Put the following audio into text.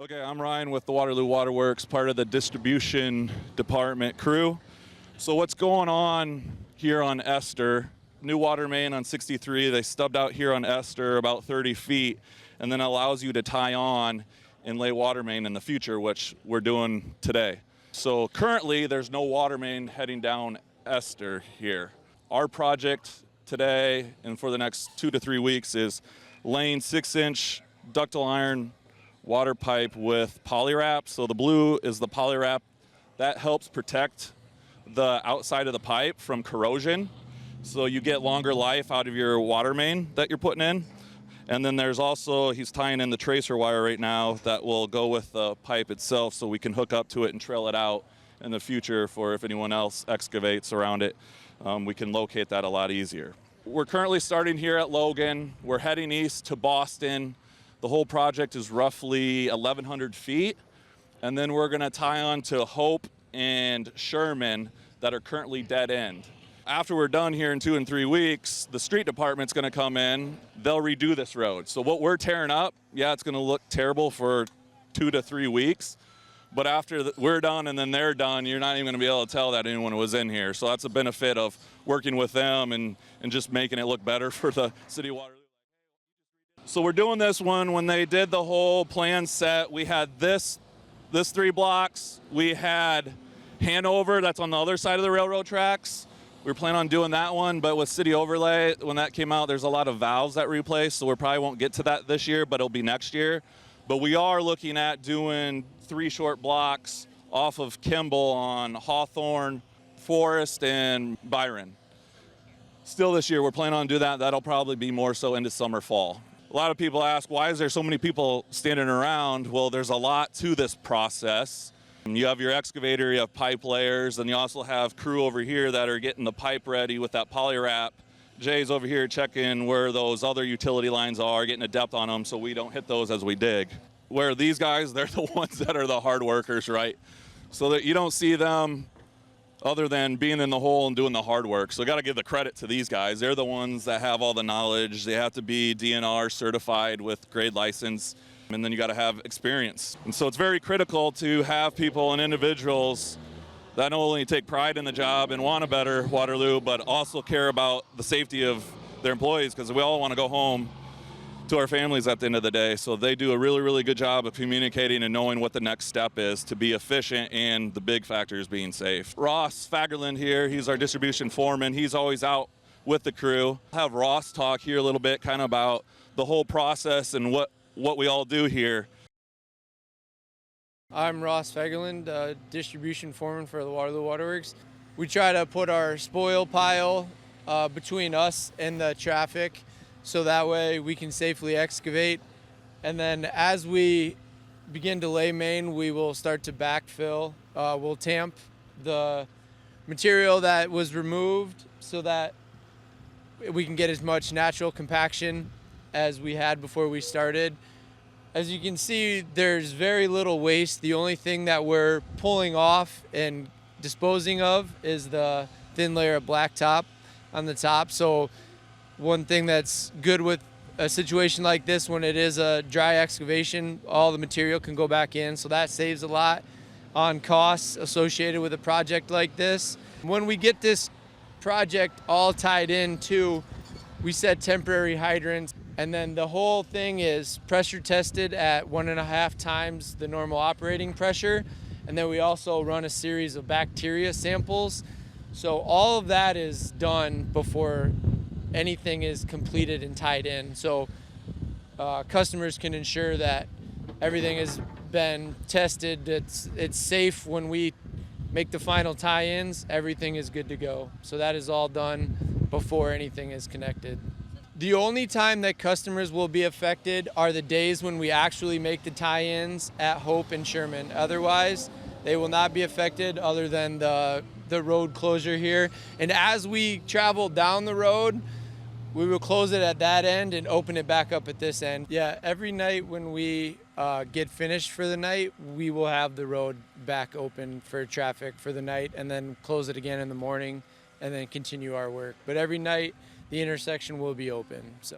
Okay, I'm Ryan with the Waterloo Water Works, part of the distribution department crew. So what's going on here on Esther, new water main on 63, they stubbed out here on Esther about 30 feet, and then allows you to tie on and lay water main in the future, which we're doing today. So currently there's no water main heading down Esther here. Our project today and for the next 2 to 3 weeks is laying 6-inch ductile iron water pipe with poly wrap. So the blue is the poly wrap that helps protect the outside of the pipe from corrosion. So you get longer life out of your water main that you're putting in. And then there's also, he's tying in the tracer wire right now that will go with the pipe itself so we can hook up to it and trail it out in the future for if anyone else excavates around it. We can locate that a lot easier. We're currently starting here at Logan. We're heading east to Boston. The whole project is roughly 1,100 feet. And then we're gonna tie on to Hope and Sherman that are currently dead end. After we're done here in 2 and 3 weeks, the street department's gonna come in, they'll redo this road. So what we're tearing up, yeah, it's gonna look terrible for 2 to 3 weeks, but after we're done and then they're done, you're not even gonna be able to tell that anyone was in here. So that's a benefit of working with them and just making it look better for the city of Waterloo. So we're doing this one. When they did the whole plan set, we had this 3 blocks. We had Hanover, that's on the other side of the railroad tracks. We were planning on doing that one, but with city overlay, when that came out, there's a lot of valves that replaced, so we probably won't get to that this year, but it'll be next year. But we are looking at doing 3 short blocks off of Kimball on Hawthorne, Forest, and Byron. Still this year, we're planning on doing that. That'll probably be more so into summer, fall. A lot of people ask, why is there so many people standing around? Well, there's a lot to this process. You have your excavator, you have pipe layers, and you also have crew over here that are getting the pipe ready with that poly wrap. Jay's over here checking where those other utility lines are, getting a depth on them so we don't hit those as we dig. Where these guys, they're the ones that are the hard workers, right? So that you don't see them other than being in the hole and doing the hard work. So I gotta give the credit to these guys. They're the ones that have all the knowledge. They have to be DNR certified with grade license, and then you gotta have experience. And so it's very critical to have people and individuals that not only take pride in the job and want a better Waterloo, but also care about the safety of their employees, because we all wanna go home to our families at the end of the day. So they do a really, really good job of communicating and knowing what the next step is to be efficient, and the big factor is being safe. Ross Fagerland here, he's our distribution foreman. He's always out with the crew. I'll have Ross talk here a little bit kind of about the whole process and what we all do here. I'm Ross Fagerland, distribution foreman for the Waterloo Water Works. We try to put our spoil pile between us and the traffic, so that way we can safely excavate. And then as we begin to lay main, we will start to backfill. We'll tamp the material that was removed so that we can get as much natural compaction as we had before we started. As you can see, there's very little waste. The only thing that we're pulling off and disposing of is the thin layer of blacktop on the top. So one thing that's good with a situation like this, when it is a dry excavation, all the material can go back in. So that saves a lot on costs associated with a project like this. When we get this project all tied in too, we set temporary hydrants, and then the whole thing is pressure tested at 1.5 times the normal operating pressure. And then we also run a series of bacteria samples. So all of that is done before anything is completed and tied in. So customers can ensure that everything has been tested. It's safe. When we make the final tie-ins, everything is good to go. So that is all done before anything is connected. The only time that customers will be affected are the days when we actually make the tie-ins at Hope and Sherman. Otherwise, they will not be affected other than the road closure here. And as we travel down the road, we will close it at that end and open it back up at this end. Yeah, every night when we get finished for the night, we will have the road back open for traffic for the night, and then close it again in the morning, and then continue our work. But every night, the intersection will be open. So.